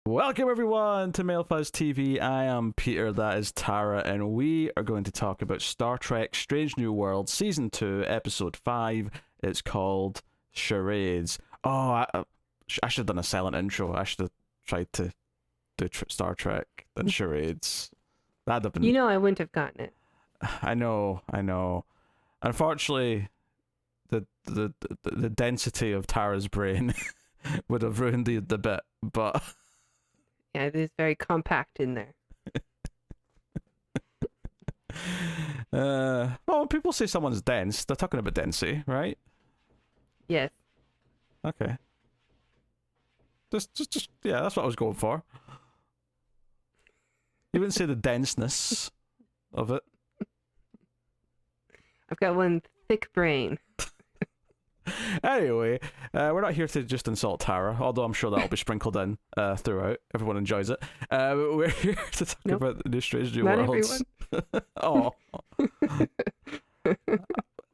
Welcome everyone to Male Fuzz TV. I am Peter, that is Tara, and we are going to talk about Star Trek Strange New Worlds Season 2, Episode 5. It's called Charades. Oh, I should have done a silent intro. I should have tried to do Star Trek and Charades. That'd have been... You know I wouldn't have gotten it. I know. Unfortunately, the density of Tara's brain would have ruined the bit, but... Yeah, it is very compact in there. Well, when people say someone's dense, they're talking about density, right? Yes. Okay. Just yeah, that's what I was going for. You wouldn't say the denseness of it. I've got one thick brain. Anyway, we're not here to just insult Tara, although I'm sure that'll be sprinkled in throughout. Everyone enjoys it. We're here to talk about the new Strange New Worlds. Oh.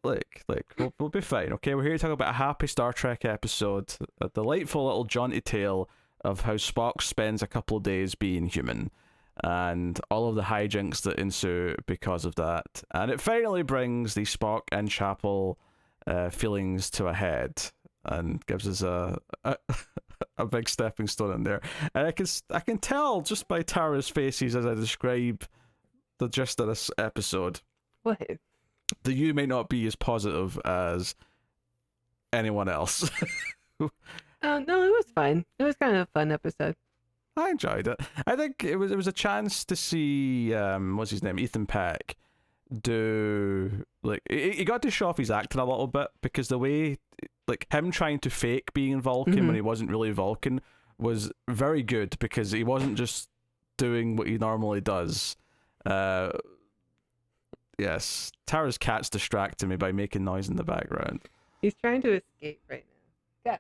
We'll be fine, okay? We're here to talk about a happy Star Trek episode, a delightful little jaunty tale of how Spock spends a couple of days being human, and all of the hijinks that ensue because of that. And it finally brings the Spock and Chapel feelings to a head and gives us a big stepping stone in there. And I can tell just by Tara's faces as I describe the gist of this episode What? that you may not be as positive as anyone else. Oh, no, it was fun. It was kind of a fun episode. I enjoyed it. I think it was a chance to see what's his name, Ethan Peck, do like he got to show off his acting a little bit, because the way like him trying to fake being Vulcan when he wasn't really Vulcan was very good, because he wasn't just doing what he normally does. Yes, Tara's cat's distracting me by making noise in the background. He's trying to escape right now. Yeah.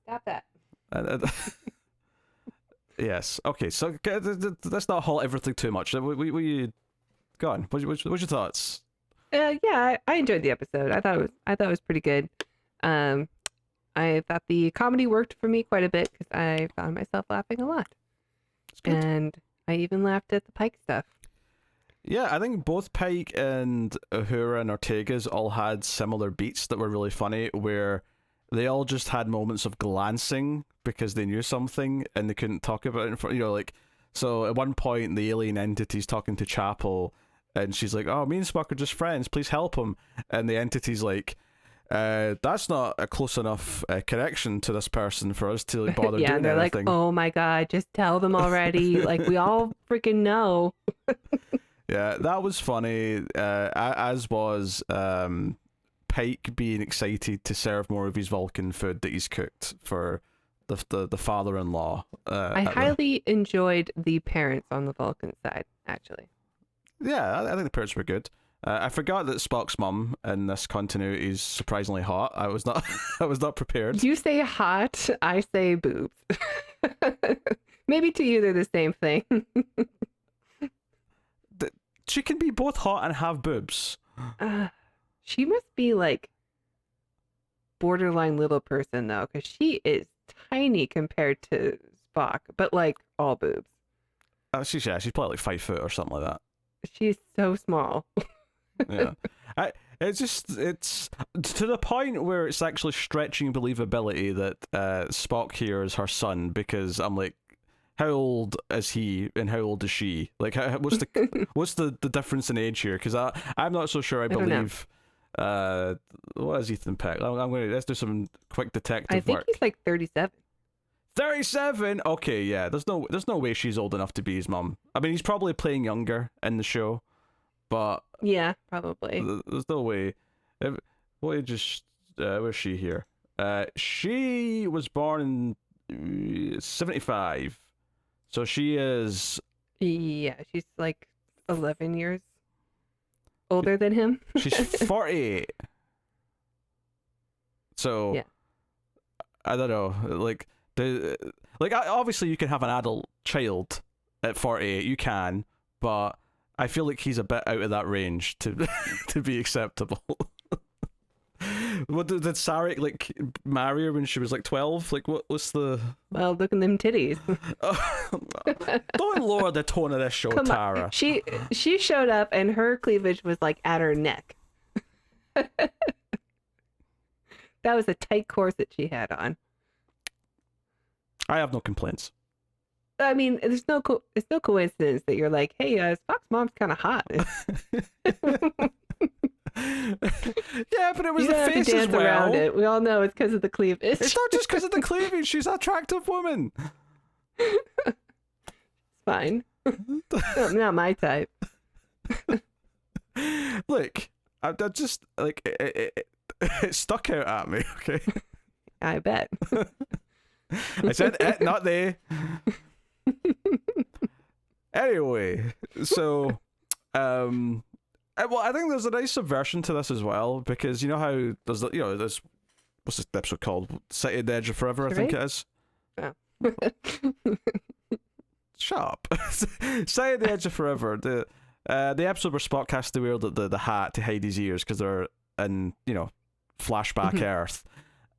Stop that. Yes. Okay. So let's not halt everything too much. We go on. What's your thoughts? Yeah, I enjoyed the episode. I thought it was pretty good. I thought the comedy worked for me quite a bit, because I found myself laughing a lot. And I even laughed at the Pike stuff. Yeah, I think both Pike and Uhura and Ortega's all had similar beats that were really funny, where they all just had moments of glancing because they knew something and they couldn't talk about it in front. Like, so at one point the alien entity's talking to Chapel, and she's like, "Oh, me and Spock are just friends. Please help him." And the entity's like, "That's not a close enough connection to this person for us to like, bother doing anything." Yeah, they're like, "Oh my god, just tell them already." Like, we all freaking know. Yeah, that was funny. As was Pike being excited to serve more of his Vulcan food that he's cooked for the father-in-law. I highly enjoyed the parents on the Vulcan side, actually. Yeah, I think the parents were good. I forgot that Spock's mum in this continuity is surprisingly hot. I was not prepared. You say hot, I say boobs. Maybe to you they're the same thing. She can be both hot and have boobs. She must be like borderline little person though, because she is tiny compared to Spock, but like all boobs. She's probably like 5 foot or something like that. She's so small. Yeah, it's to the point where it's actually stretching believability that Spock here is her son, because I'm like, how old is he and how old is she? Like, what's the difference in age here? Because I'm not so sure. I believe. What is Ethan Peck? Let's do some quick detective work. I think he's like 37. 37. Okay, yeah. There's no way she's old enough to be his mum. I mean, he's probably playing younger in the show, but yeah, probably. There's no way. Where's she here? She was born in 75. So she is... Yeah, she's like 11 years older than him. She's 48. So, yeah. I don't know. Obviously you can have an adult child at 48. You can, but I feel like he's a bit out of that range to to be acceptable. What did Sarek like marry her when she was like 12? Like, what's the? Well, look at them titties. Don't lower the tone of this show, Come Tara. on. She showed up and her cleavage was like at her neck. That was a tight corset she had on. I have no complaints. I mean, it's no coincidence that you're like, hey, Spock's mom's kind of hot. Yeah, but it was you the don't have face to dance as well. around it. We all know it's because of the cleavage. It's not just because of the cleavage. She's an attractive woman. It's fine. Not my type. Look, I just like it stuck out at me. Okay, I bet. I said it, not they. Anyway, so well, I think there's a nice subversion to this as well, because you know how there's this, what's this episode called? City at the Edge of Forever, I think it is. Oh. Shut up. City at the Edge of Forever. The episode where Spock has to wear the hat to hide his ears because they're in flashback Earth,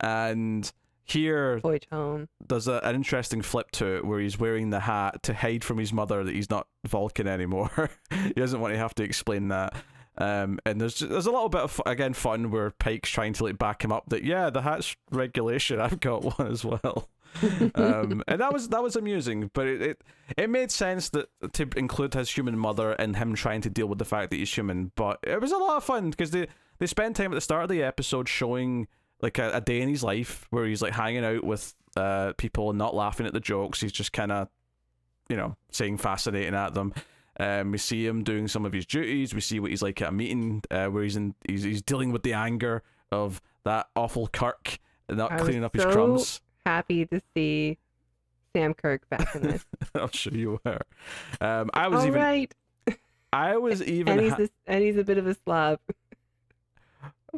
and here Voyage home. There's an interesting flip to it where he's wearing the hat to hide from his mother that he's not Vulcan anymore. He doesn't want to have to explain that. And there's a little bit of fun where Pike's trying to like back him up that the hat's regulation. I've got one as well. And that was amusing, but it made sense that to include his human mother and him trying to deal with the fact that he's human. But it was a lot of fun because they spend time at the start of the episode showing like a day in his life where he's like hanging out with people and not laughing at the jokes. He's just kind of saying fascinating at them. We see him doing some of his duties. We see what he's like at a meeting where he's dealing with the anger of that awful Kirk and not cleaning up his crumbs. Happy to see Sam Kirk back in this. I'm sure you were. I was even. And he's a bit of a slob.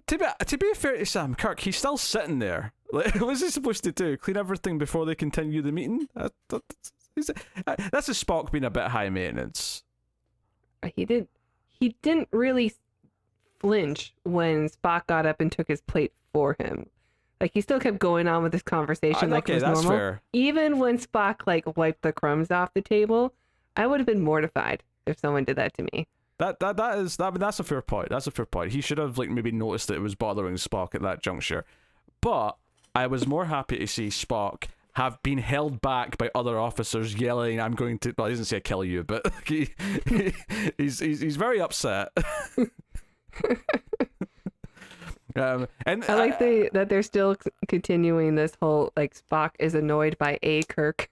To be fair to Sam Kirk, he's still sitting there. Like, what's he supposed to do? Clean everything before they continue the meeting? That's a Spock being a bit high maintenance. He didn't really flinch when Spock got up and took his plate for him. Like, he still kept going on with this conversation like it was normal. Fair. Even when Spock like wiped the crumbs off the table, I would have been mortified if someone did that to me. That's a fair point. That's a fair point. He should have like maybe noticed that it was bothering Spock at that juncture. But I was more happy to see Spock have been held back by other officers yelling, "I'm going to." Well, he doesn't say "kill you," but he's very upset. And I like that they're still continuing this whole like Spock is annoyed by a Kirk.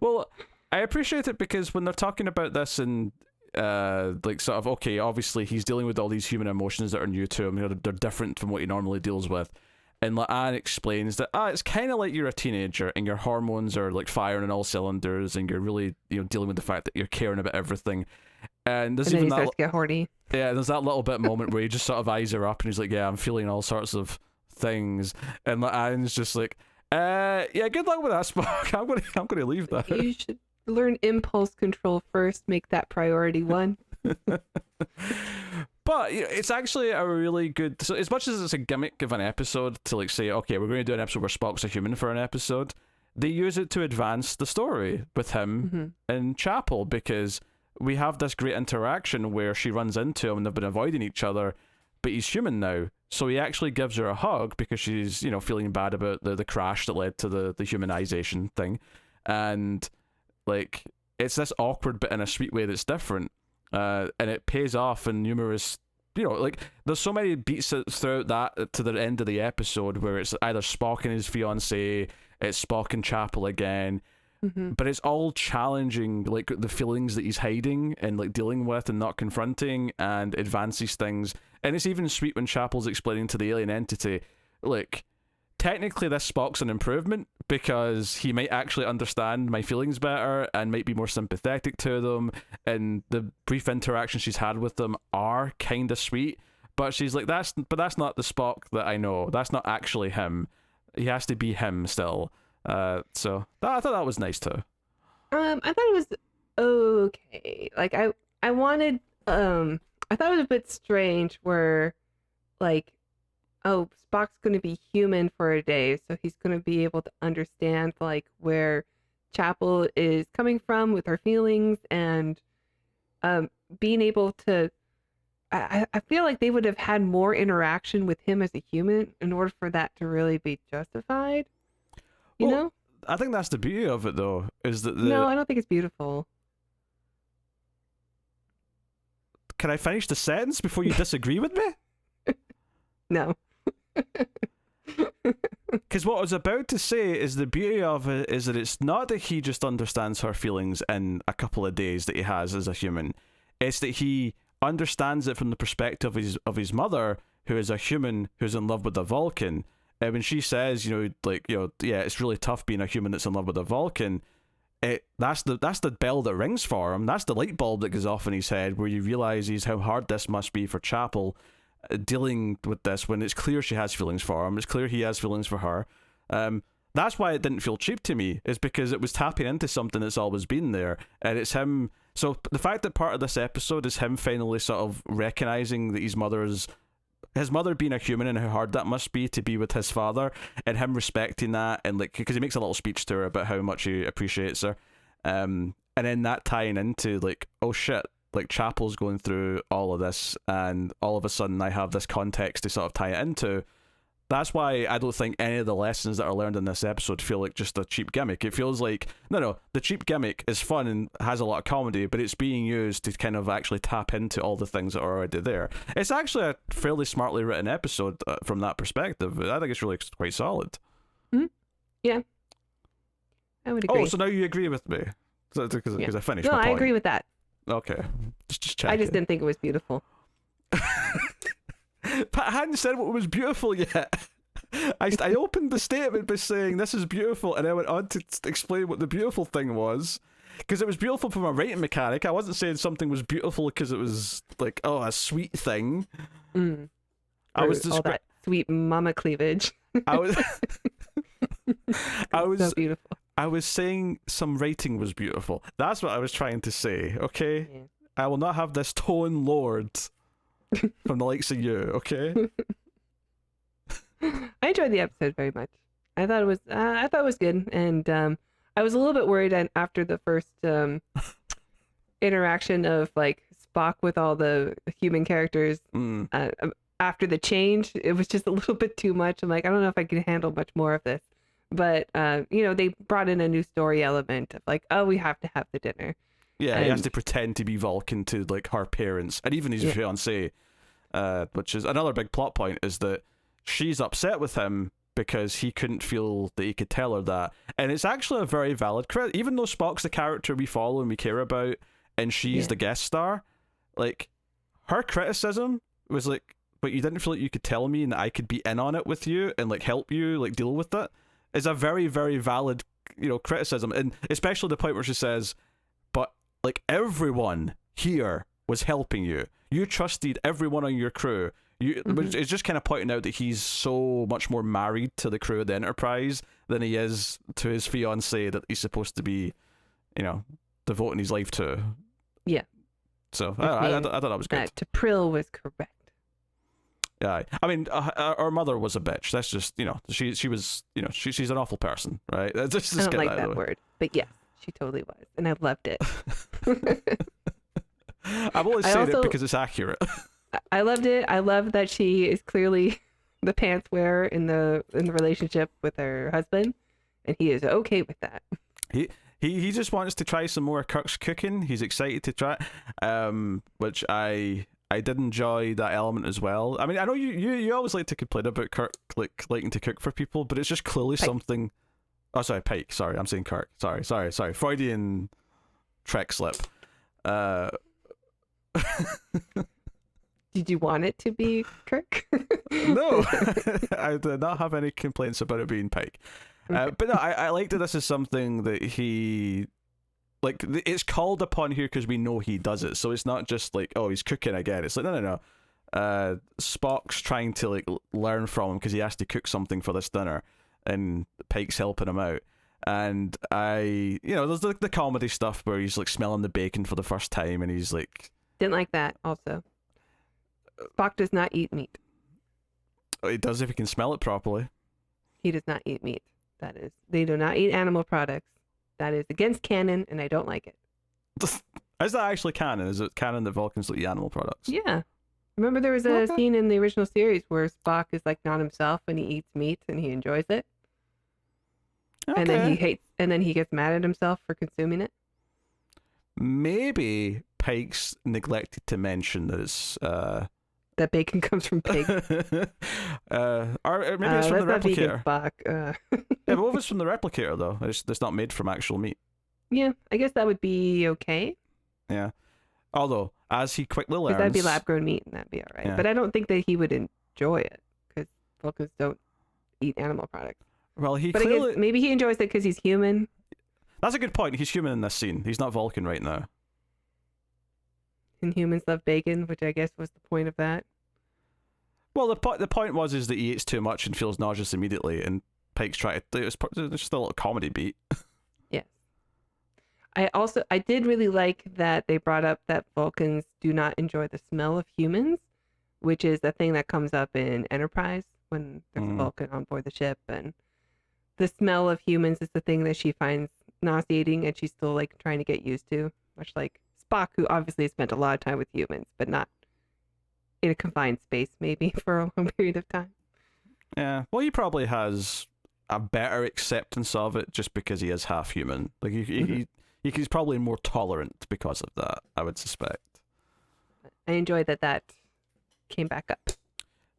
Well, I appreciate it because when they're talking about this and like sort of okay, obviously he's dealing with all these human emotions that are new to him. They're different from what he normally deals with. And like Anne explains that it's kind of like you're a teenager and your hormones are like firing on all cylinders and you're really dealing with the fact that you're caring about everything. And there's even he starts to get horny. Yeah, there's that little bit moment where he just sort of eyes her up and he's like, "Yeah, I'm feeling all sorts of things," and like Anne's just like, "Yeah, good luck with that, Spock. I'm gonna leave that." You should learn impulse control first. Make that priority one. But it's actually a really good. So as much as it's a gimmick of an episode to like say, okay, we're going to do an episode where Spock's a human for an episode, they use it to advance the story with him in Chapel because we have this great interaction where she runs into him and they've been avoiding each other, but he's human now. So he actually gives her a hug because she's feeling bad about the crash that led to the humanization thing, and like it's this awkward but in a sweet way that's different. And it pays off in numerous, like there's so many beats throughout that to the end of the episode where it's either Spock and his fiancée, it's Spock and Chapel again, but it's all challenging like the feelings that he's hiding and like dealing with and not confronting, and advances things. And it's even sweet when Chapel's explaining to the alien entity, like, technically this Spock's an improvement because he might actually understand my feelings better and might be more sympathetic to them, and the brief interactions she's had with them are kind of sweet, but she's like, that's not the Spock that I know. That's not actually him. He has to be him still. So I thought that was nice too. I thought it was okay. Like I wanted I thought it was a bit strange where like oh, Spock's going to be human for a day, so he's going to be able to understand like where Chapel is coming from with her feelings, and being able to. I feel like they would have had more interaction with him as a human in order for that to really be justified. You Well, know? I think that's the beauty of it, though, is that No, I don't think it's beautiful. Can I finish the sentence before you disagree with me? No. Because what I was about to say is the beauty of it is that it's not that he just understands her feelings in a couple of days that he has as a human. It's that he understands it from the perspective of his mother, who is a human who's in love with a Vulcan. And when she says, yeah, it's really tough being a human that's in love with a Vulcan. That's the bell that rings for him. That's the light bulb that goes off in his head, where you realize how hard this must be for Chapel dealing with this when it's clear she has feelings for him. It's clear he has feelings for her. That's why it didn't feel cheap to me, is because it was tapping into something that's always been there, and it's him. So the fact that part of this episode is him finally sort of recognizing that his mother being a human and how hard that must be to be with his father, and him respecting that, and like, because he makes a little speech to her about how much he appreciates her, and then that tying into like, oh shit, like Chapel's going through all of this, and all of a sudden I have this context to sort of tie it into. That's why I don't think any of the lessons that are learned in this episode feel like just a cheap gimmick. It feels like, no, the cheap gimmick is fun and has a lot of comedy, but it's being used to kind of actually tap into all the things that are already there. It's actually a fairly smartly written episode from that perspective. I think it's really quite solid. Mm-hmm. Yeah. I would agree. Oh, so now you agree with me? Because I finished my point. No, I agree with that. Okay. Just check. I just didn't think it was beautiful. But I hadn't said what was beautiful yet. I opened the statement by saying this is beautiful, and I went on to explain what the beautiful thing was, because it was beautiful from a writing mechanic. I wasn't saying something was beautiful because it was like, oh, a sweet thing. I was all that sweet mama cleavage. I was So beautiful. I was saying some writing was beautiful. That's what I was trying to say. Okay, yeah. I will not have this tone lowered from the likes of you, okay? I enjoyed the episode very much. I thought it was good, and I was a little bit worried after the first interaction of like Spock with all the human characters. After the change, it was just a little bit too much. I'm like, I don't know if I can handle much more of this. But they brought in a new story element of like, oh, we have to have the dinner. Yeah, he has to pretend to be Vulcan to like her parents and even his fiancée, which is another big plot point, is that she's upset with him because he couldn't feel that he could tell her that. And it's actually a very valid credit, even though Spock's the character we follow and we care about, and she's the guest star. Like, her criticism was like, but you didn't feel like you could tell me and that I could be in on it with you and like help you like deal with it, is a very, very valid, criticism. And especially the point where she says, but like everyone here was helping you. You trusted everyone on your crew. Which is just kind of pointing out that he's so much more married to the crew of the Enterprise than he is to his fiancée that he's supposed to be, devoting his life to. Yeah. So I thought that was good. T'Pris was correct. Yeah, I mean, our mother was a bitch. That's just, she was, she's an awful person, right? Just I don't like that word, but yes, she totally was, and I loved it. I've always said it because it's accurate. I loved it. I love that she is clearly the pants wearer in the relationship with her husband, and he is okay with that. He just wants to try some more Kirk's cooking. He's excited to try, which I did enjoy that element as well. I mean, I know you always like to complain about Kirk liking to cook for people, but it's just clearly something. Oh, sorry, Pike. Sorry, I'm saying Kirk. Sorry. Freudian Trek slip. Did you want it to be Kirk? No, I did not have any complaints about it being Pike. Okay. But no, I like that this is something that he, like, it's called upon here because we know he does it. So it's not just like, oh, he's cooking again. It's like, no. Spock's trying to like learn from him because he has to cook something for this dinner, and Pike's helping him out. And there's like the comedy stuff where he's like smelling the bacon for the first time, and he's like, didn't like that also. Spock does not eat meat. It does if you can smell it properly. He does not eat meat. That is, they do not eat animal products. That is against canon, and I don't like it. Is that actually canon? Is it canon that Vulcans eat animal products? Yeah. Remember there was a scene in the original series where Spock is like not himself and he eats meat and he enjoys it. Okay. And then he gets mad at himself for consuming it. Maybe Pike's neglected to mention that it's that bacon comes from pig. or maybe it's from the replicator. Spock. Yeah, but what if it's from the replicator though? It's not made from actual meat. Yeah, I guess that would be okay. Yeah. Although, as he quickly learns, that'd be lab-grown meat, and that'd be all right. Yeah. But I don't think that he would enjoy it because Vulcans don't eat animal products. Well, But I guess maybe he enjoys it because he's human. That's a good point. He's human in this scene. He's not Vulcan right now. And humans love bacon, which I guess was the point of that. Well, the point was that he eats too much and feels nauseous immediately, and Pike's trying to. It's just a little comedy beat. Yes. I did really like that they brought up that Vulcans do not enjoy the smell of humans, which is a thing that comes up in Enterprise when there's a Vulcan on board the ship, and the smell of humans is the thing that she finds nauseating, and she's still like trying to get used to, much like Spock, who obviously spent a lot of time with humans, but not in a confined space, maybe for a long period of time. Yeah, well, he probably has a better acceptance of it just because he is half human. Like he's probably more tolerant because of that, I would suspect. I enjoyed that came back up.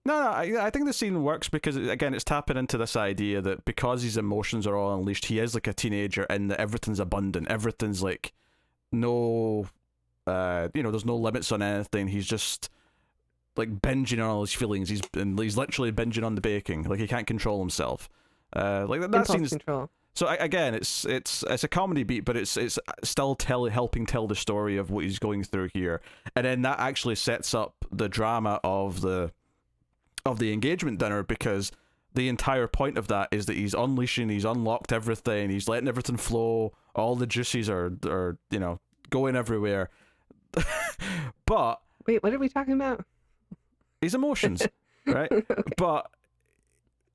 No, I think the scene works because, again, it's tapping into this idea that because his emotions are all unleashed, he is like a teenager and that everything's abundant. Everything's like no, there's no limits on anything. He's just like binging on all his feelings. He's literally binging on the baking. Like he can't control himself. Like that seems control. So again, it's a comedy beat, but it's still helping tell the story of what he's going through here, and then that actually sets up the drama of the engagement dinner, because the entire point of that is that he's unlocked everything, he's letting everything flow, all the juices are going everywhere. But wait, what are we talking about? His emotions, right? Okay. But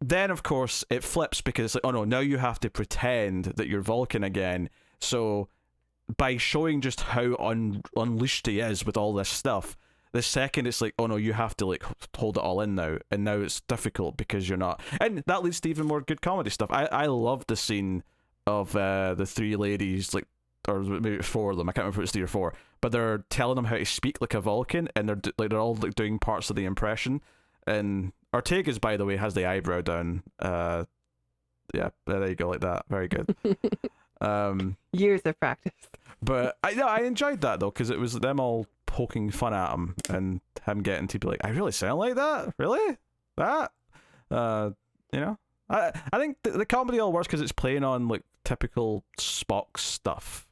then, of course, it flips because it's like, oh no, now you have to pretend that you're Vulcan again. So by showing just how unleashed he is with all this stuff, the second it's like, oh no, you have to like hold it all in now, and now it's difficult because you're not. And that leads to even more good comedy stuff. I love the scene of the three ladies, like, or maybe four of them, I can't remember if it's 3 or 4, but they're telling him how to speak like a Vulcan, and they're all like doing parts of the impression. And Ortega's, by the way, has the eyebrow down. Yeah, there you go, like that. Very good. Years of practice. But I enjoyed that though, because it was them all poking fun at him and him getting to be like, I really sound like that? Really? That? I think the comedy all works because it's playing on like typical Spock stuff,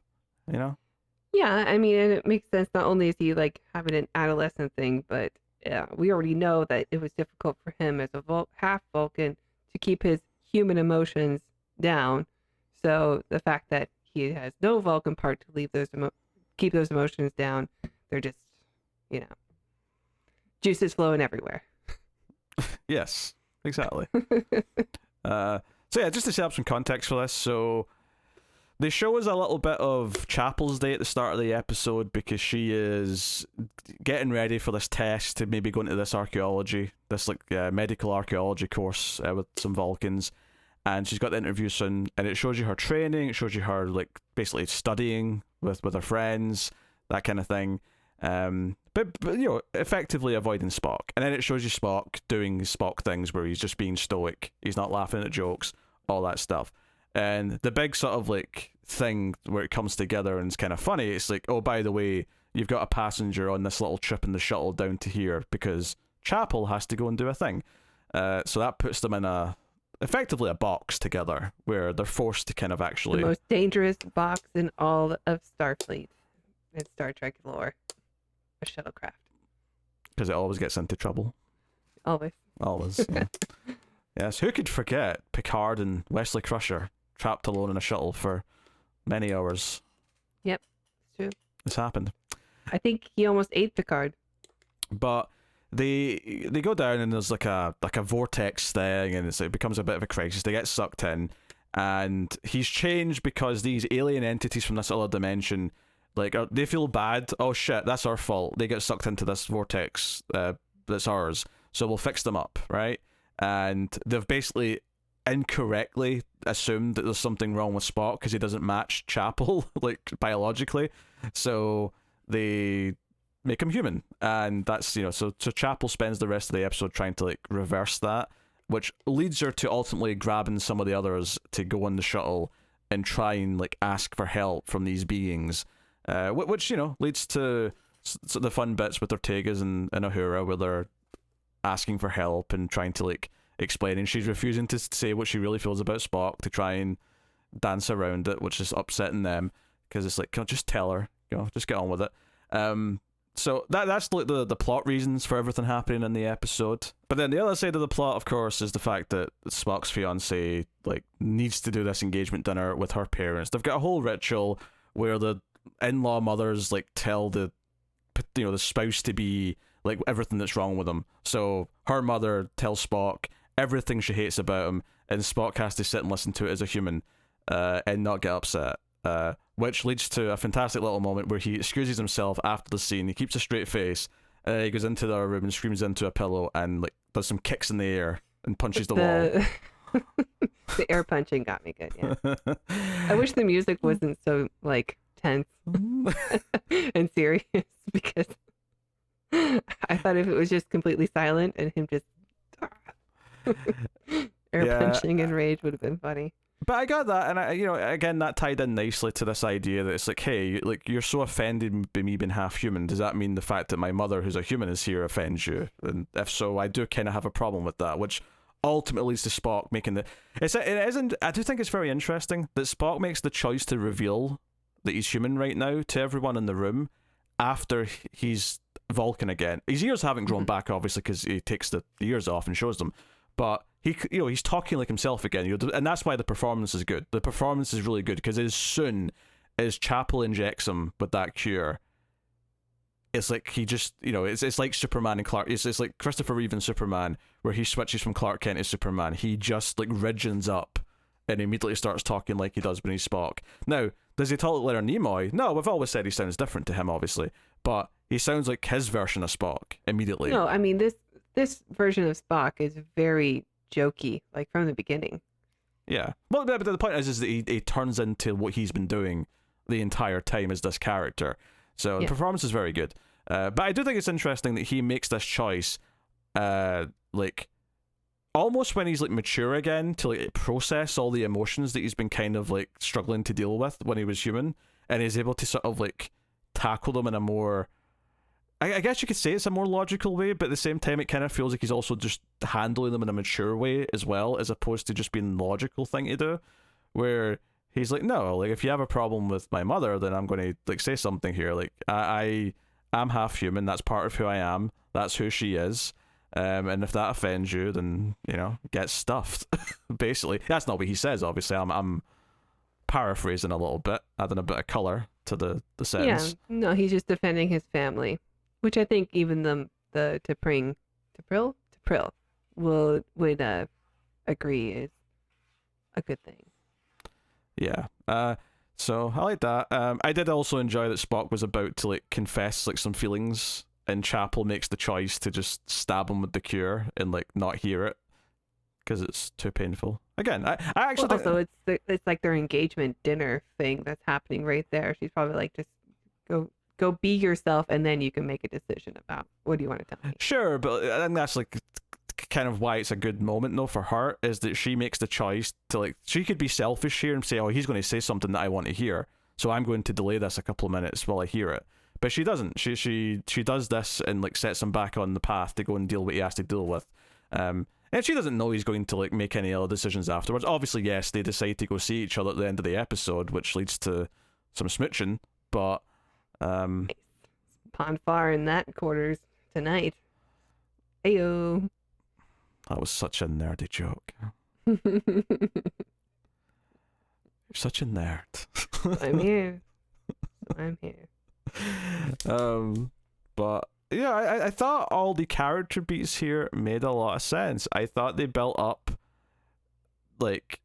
Yeah, I mean, and it makes sense. Not only is he like having an adolescent thing, but we already know that it was difficult for him as a half Vulcan to keep his human emotions down. So the fact that he has no Vulcan part to leave keep those emotions down, they're just, juices flowing everywhere. Yes, exactly. So yeah, just to set up some context for this, so they show us a little bit of Chapel's day at the start of the episode because she is getting ready for this test to maybe go into this medical archaeology course with some Vulcans, and she's got the interview soon, and it shows you her training, it shows you her like basically studying with her friends, that kind of thing, but effectively avoiding Spock, and then it shows you Spock doing Spock things where he's just being stoic, he's not laughing at jokes, all that stuff. And the big sort of like thing where it comes together and it's kind of funny, it's like, oh, by the way, you've got a passenger on this little trip in the shuttle down to here because Chapel has to go and do a thing. So that puts them in effectively a box together where they're forced to kind of actually... The most dangerous box in all of Starfleet in Star Trek lore. A shuttlecraft. Because it always gets into trouble. Always. Yeah. Yes, who could forget Picard and Wesley Crusher trapped alone in a shuttle for many hours? Yep, it's true. This happened. I think he almost ate Picard. But they go down and there's like a vortex thing, and it becomes a bit of a crisis. They get sucked in, and he's changed because these alien entities from this other dimension, like, they feel bad. Oh shit, that's our fault. They get sucked into this vortex that's ours, so we'll fix them up, right? And they've basically incorrectly assumed that there's something wrong with Spock because he doesn't match Chapel, like, biologically. So they make him human, and that's, so Chapel spends the rest of the episode trying to, like, reverse that, which leads her to ultimately grabbing some of the others to go on the shuttle and try and, like, ask for help from these beings, which leads to the fun bits with Ortegas and Uhura, where they're asking for help and trying to, like, explain, and she's refusing to say what she really feels about Spock, to try and dance around it, which is upsetting them, because it's like, just tell her, just get on with it. So that's like the plot reasons for everything happening in the episode. But then the other side of the plot, of course, is the fact that Spock's fiance, like, needs to do this engagement dinner with her parents. They've got a whole ritual where the in-law mothers, like, tell the spouse to be, like, everything that's wrong with him. So her mother tells Spock everything she hates about him, and Spock has to sit and listen to it as a human, and not get upset. Which leads to a fantastic little moment where he excuses himself after the scene. He keeps a straight face, he goes into the room and screams into a pillow and, like, does some kicks in the air and punches the wall. The air punching got me good, yeah. I wish the music wasn't so, like, tense and serious, because I thought if it was just completely silent and him just punching in rage would have been funny. But I got that, and again, that tied in nicely to this idea that it's like, hey, like, you're so offended by me being half human. Does that mean the fact that my mother, who's a human, is here offends you? And if so, I do kind of have a problem with that, which ultimately leads to Spock making I do think it's very interesting that Spock makes the choice to reveal that he's human right now to everyone in the room after he's Vulcan again. His ears haven't grown back, obviously, because he takes the ears off and shows them, but he's talking like himself again, and that's why the performance is good. The performance is really good, because as soon as Chapel injects him with that cure, it's like he just, it's like Superman and Clark. It's like Christopher Reeve and Superman, where he switches from Clark Kent to Superman. He just, like, ridgens up and immediately starts talking like he does when he's Spock. Now, does he talk like Leonard Nimoy? No, we've always said he sounds different to him, obviously, but he sounds like his version of Spock immediately. No, I mean, this version of Spock is very jokey, like, from the beginning. Yeah. Well, but the point is that he turns into what he's been doing the entire time as this character. So the performance is very good. But I do think it's interesting that he makes this choice, like, almost when he's, like, mature again, to, like, process all the emotions that he's been kind of, like, struggling to deal with when he was human, and he's able to sort of, like, tackle them in a more, I guess you could say it's a more logical way, but at the same time it kind of feels like he's also just handling them in a mature way as well, as opposed to just being the logical thing to do, where he's like, no, like, if you have a problem with my mother, then I'm going to, like, say something here. Like, I'm half human, that's part of who I am, that's who she is, and if that offends you, then, get stuffed. Basically, that's not what he says, obviously. I'm paraphrasing a little bit, adding a bit of colour to the sentence. Yeah, no, he's just defending his family, which I think even the T'Pring would agree is a good thing. Yeah. So I like that. I did also enjoy that Spock was about to, like, confess, like, some feelings, and Chapel makes the choice to just stab him with the cure and, like, not hear it because it's too painful. Again, I actually also it's like their engagement dinner thing that's happening right there. She's probably like, just go be yourself, and then you can make a decision about what do you want to tell me. Sure, but I think that's, like, kind of why it's a good moment, though, for her, is that she makes the choice to, like, she could be selfish here and say, oh, he's going to say something that I want to hear, so I'm going to delay this a couple of minutes while I hear it. But she doesn't. She does this and, like, sets him back on the path to go and deal what he has to deal with. And she doesn't know he's going to, like, make any other decisions afterwards. Obviously, yes, they decide to go see each other at the end of the episode, which leads to some smooching, but Pond far in that quarters tonight. Ayo. That was such a nerdy joke. You're such a nerd. I'm here. I'm here. But yeah, I thought all the character beats here made a lot of sense. I thought they built up like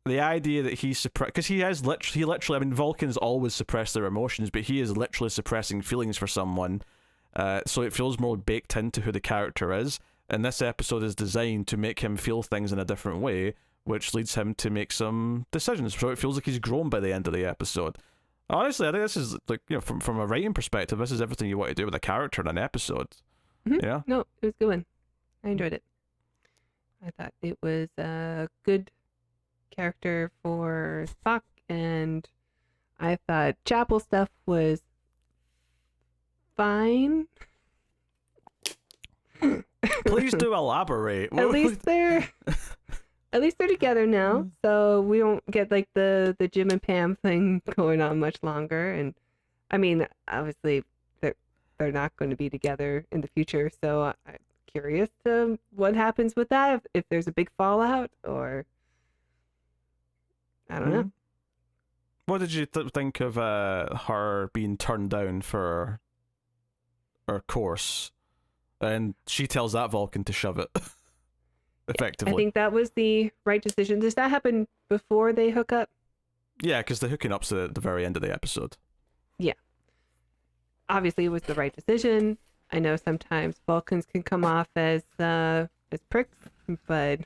the idea that he suppress, because he literally, I mean, Vulcans always suppress their emotions, but he is literally suppressing feelings for someone. So it feels more baked into who the character is. And this episode is designed to make him feel things in a different way, which leads him to make some decisions. So it feels like he's grown by the end of the episode. Honestly, I think this is like, you know, from a writing perspective, this is everything you want to do with a character in an episode. Mm-hmm. Yeah. No, it was a good one. I enjoyed it. I thought it was a good character for Spock, and I thought Chapel stuff was fine. Please do elaborate. At least they're together now, so we don't get like the Jim and Pam thing going on much longer. And I mean, obviously they're not going to be together in the future, so I'm curious to what happens with that, if there's a big fallout, or I don't know. What did you think of her being turned down for her course, and she tells that Vulcan to shove it? Effectively, I think that was the right decision. Does that happen before they hook up? Yeah, because the hooking up's at the very end of the episode. Yeah. Obviously, it was the right decision. I know sometimes Vulcans can come off as pricks, but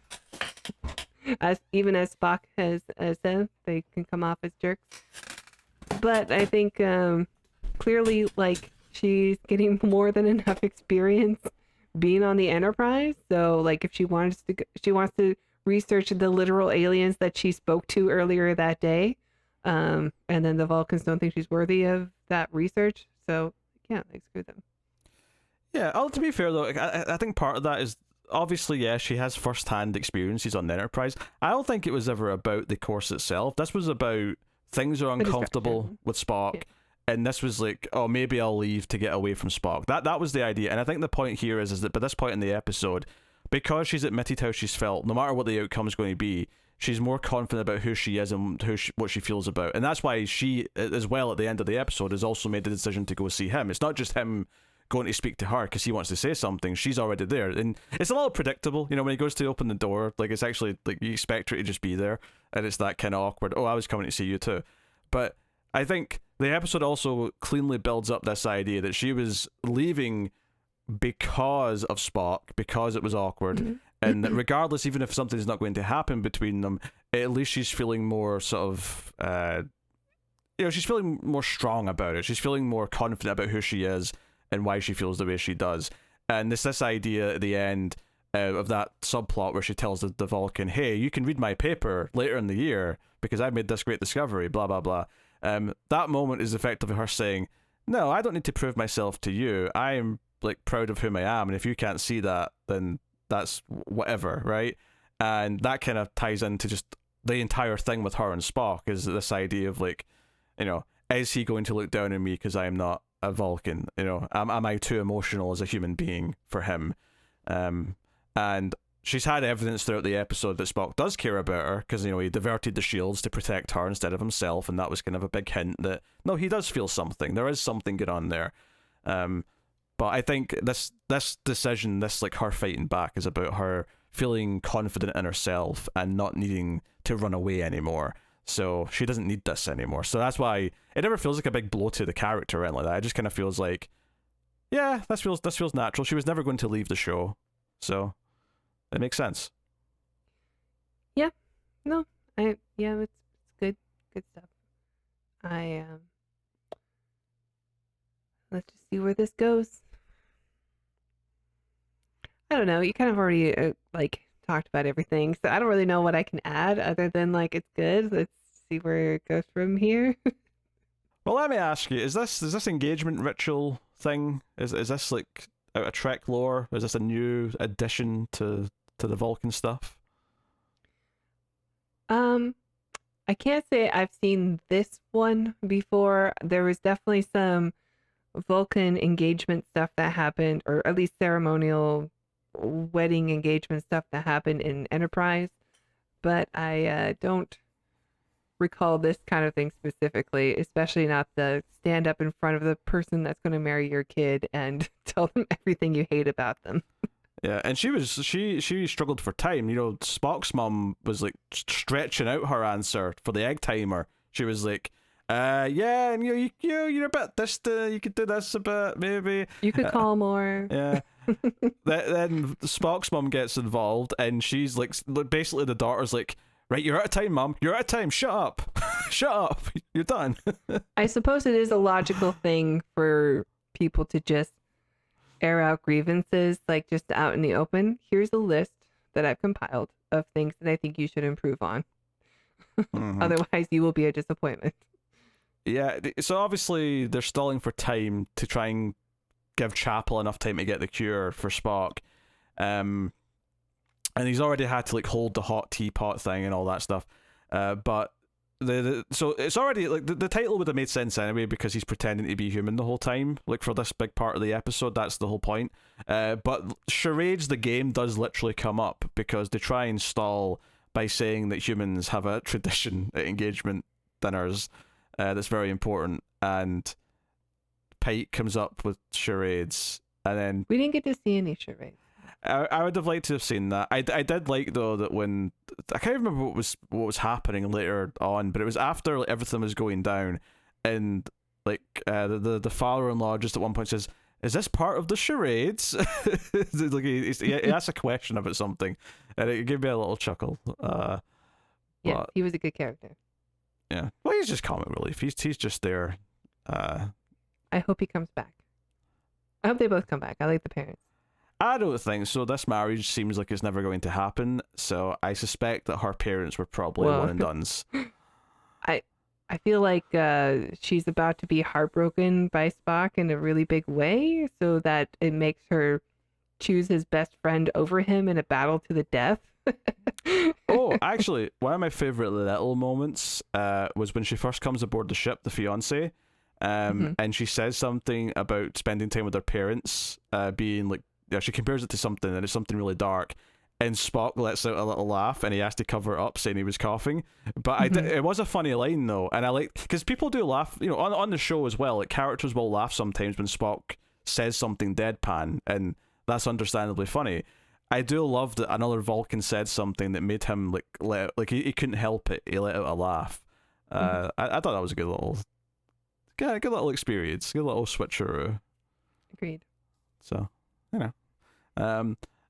as Spock has said, they can come off as jerks. But I think clearly, like, she's getting more than enough experience being on the Enterprise. So, like, if she wants to research the literal aliens that she spoke to earlier that day, and then the Vulcans don't think she's worthy of that research. So, yeah, like, screw them. Yeah, to be fair though, I think part of that is obviously, yeah, she has first-hand experiences on the Enterprise. I don't think it was ever about the course itself. This was about things are uncomfortable with Spock, yeah. And this was like, oh, maybe I'll leave to get away from Spock. That was the idea, and I think the point here is that by this point in the episode, because she's admitted how she's felt, no matter what the outcome is going to be, she's more confident about who she is and what she feels about, and that's why she, as well, at the end of the episode, has also made the decision to go see him. It's not just him going to speak to her because he wants to say something. She's already there, and it's a little predictable, you know, when he goes to open the door, like, it's actually like you expect her to just be there, and it's that kind of awkward, oh, I was coming to see you too. But I think the episode also cleanly builds up this idea that she was leaving because of Spock, because it was awkward, mm-hmm. and that regardless, even if something's not going to happen between them, at least she's feeling more sort of she's feeling more strong about it. She's feeling more confident about who she is and why she feels the way she does. And there's this idea at the end of that subplot where she tells the Vulcan, hey, you can read my paper later in the year because I made this great discovery, blah, blah, blah. That moment is effectively her saying, no, I don't need to prove myself to you. I'm like proud of whom I am, and if you can't see that, then that's whatever, right? And that kind of ties into just the entire thing with her and Spock, is this idea of like, you know, is he going to look down on me because I am not a Vulcan? You know, am I too emotional as a human being for him? And she's had evidence throughout the episode that Spock does care about her, because, you know, he diverted the shields to protect her instead of himself, and that was kind of a big hint that no, he does feel something. There is something good on there. But I think this decision, this like her fighting back, is about her feeling confident in herself and not needing to run away anymore. So she doesn't need this anymore. So that's why it never feels like a big blow to the character or anything like that. It just kind of feels like, yeah, this feels natural. She was never going to leave the show, so it makes sense. Yeah, no, it's good stuff. Let's just see where this goes. I don't know. You kind of already talked about everything, so I don't really know what I can add other than like it's good. Let's see where it goes from here. Well, let me ask you: is this engagement ritual thing? Is this like out of Trek lore? Is this a new addition to the Vulcan stuff? I can't say I've seen this one before. There was definitely some Vulcan engagement stuff that happened, or at least ceremonial wedding engagement stuff that happened in Enterprise, but I don't recall this kind of thing specifically, especially not the stand up in front of the person that's going to marry your kid and tell them everything you hate about them. Yeah, and she struggled for time. You know, Spock's mum was like stretching out her answer for the egg timer. She was like, yeah, and you're a bit this. You could do this a bit, maybe. You could call more. Yeah. Then Spock's mum gets involved, and she's like, basically the daughter's like, right, you're out of time, mum. You're out of time. Shut up. Shut up. You're done. I suppose it is a logical thing for people to just air out grievances, like just out in the open. Here's a list that I've compiled of things that I think you should improve on. Mm-hmm. Otherwise, you will be a disappointment. Yeah, so obviously they're stalling for time to try and give Chapel enough time to get the cure for Spock. And he's already had to like hold the hot teapot thing and all that stuff. But so it's already like the title would have made sense anyway because he's pretending to be human the whole time. Like for this big part of the episode, that's the whole point. But Charades the game does literally come up because they try and stall by saying that humans have a tradition at engagement dinners that's very important, and Pike comes up with charades, and then we didn't get to see any charades. I would have liked to have seen that. I did like though that when I can't remember what was happening later on, but it was after like, everything was going down, and like the father-in-law just at one point says, "Is this part of the charades?" Like he asks a question about something, and it gave me a little chuckle. Yeah, he was a good character. Yeah, well, he's just comic relief. He's just there. I hope he comes back. I hope they both come back. I like the parents. I don't think so. This marriage seems like it's never going to happen, so I suspect that her parents were probably one and dones. I feel like she's about to be heartbroken by Spock in a really big way, so that it makes her choose his best friend over him in a battle to the death. Oh, actually, one of my favorite little moments was when she first comes aboard the ship, the fiance, and she says something about spending time with her parents, being like, yeah, she compares it to something, and it's something really dark. And Spock lets out a little laugh, and he has to cover it up, saying he was coughing. But it was a funny line though, and I like because people do laugh, you know, on the show as well. Like characters will laugh sometimes when Spock says something deadpan, and that's understandably funny. I do love that another Vulcan said something that made him like he couldn't help it. He let out a laugh. I thought that was a good little experience, good little switcheroo. Agreed. So, you know,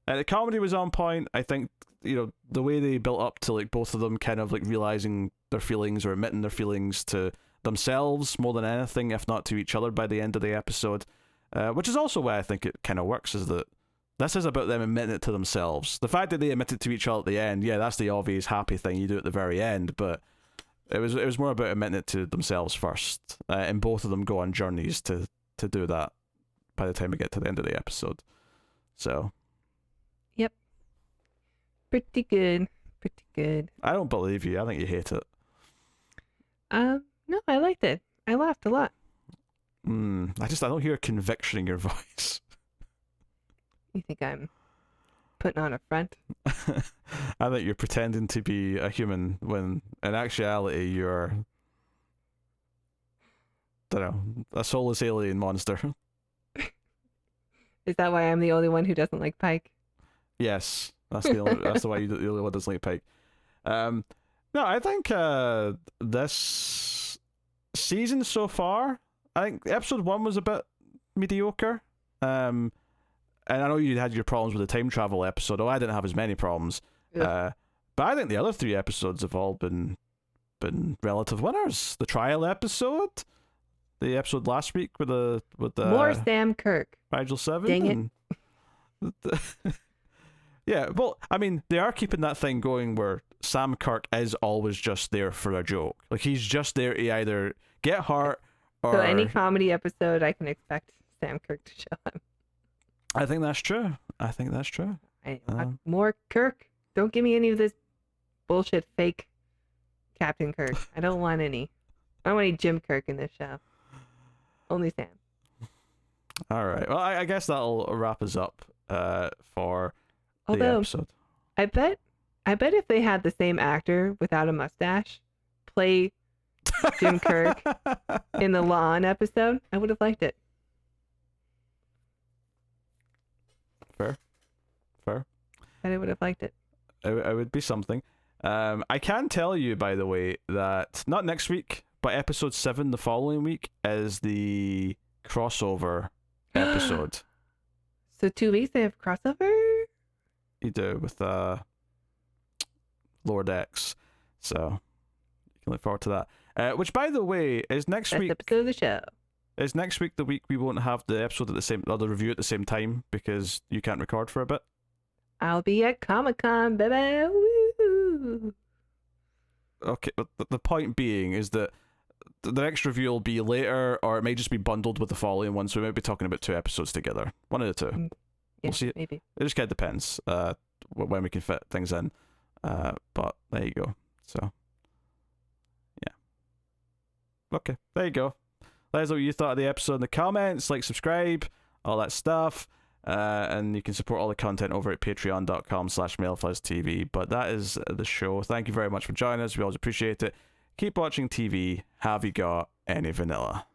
the comedy was on point. I think, you know, the way they built up to like both of them kind of like realizing their feelings or admitting their feelings to themselves more than anything, if not to each other by the end of the episode, which is also why I think it kind of works, is that this is about them admitting it to themselves. The fact that they admit it to each other at the end, yeah, that's the obvious happy thing you do at the very end, but it was more about admitting it to themselves first, and both of them go on journeys to do that by the time we get to the end of the episode. So, yep, pretty good. I don't believe you. I think you hate it. No, I liked it. I laughed a lot. I don't hear conviction in your voice. You think I'm putting on a front? I think you're pretending to be a human when in actuality you're, I don't know, a soulless alien monster. Is that why I'm the only one who doesn't like Pike? Yes, that's the only, that's why you're the only one that doesn't like Pike. No, I think this season so far, I think episode 1 was a bit mediocre. And I know you had your problems with the time travel episode. Oh, I didn't have as many problems. Yeah. But I think the other 3 episodes have all been relative winners. The trial episode, the episode last week with the more Sam Kirk. Rigel 7. Dang it. Yeah, well, I mean, they are keeping that thing going where Sam Kirk is always just there for a joke. Like he's just there to either get hurt or. So any comedy episode, I can expect Sam Kirk to show up. I think that's true. I want more Kirk. Don't give me any of this bullshit fake Captain Kirk. I don't want any. I don't want any Jim Kirk in this show. Only Sam. All right. Well, I guess that'll wrap us up for the episode. I bet if they had the same actor without a mustache play Jim Kirk in the Lawn episode, I would have liked it. Fair. I would have liked it. It would be something. I can tell you, by the way, that not next week, but episode 7 the following week is the crossover episode. So 2 weeks they have crossover? You do with Lower Decks. So you can look forward to that. Which, by the way, is next Best week. episode of the show. Is next week the week we won't have the episode at the same, or the review at the same time because you can't record for a bit? I'll be at Comic-Con, baby. Woo! Okay, but the point being is that the next review will be later, or it may just be bundled with the following one, so we might be talking about 2 episodes together. One of the two. Yeah, We'll see. maybe. It just kind of depends when we can fit things in. But there you go. So, yeah. Okay, there you go. Let us know what you thought of the episode in the comments. Like, subscribe, all that stuff. And you can support all the content over at patreon.com/MailFuzzTV. But that is the show. Thank you very much for joining us. We always appreciate it. Keep watching TV. Have you got any vanilla?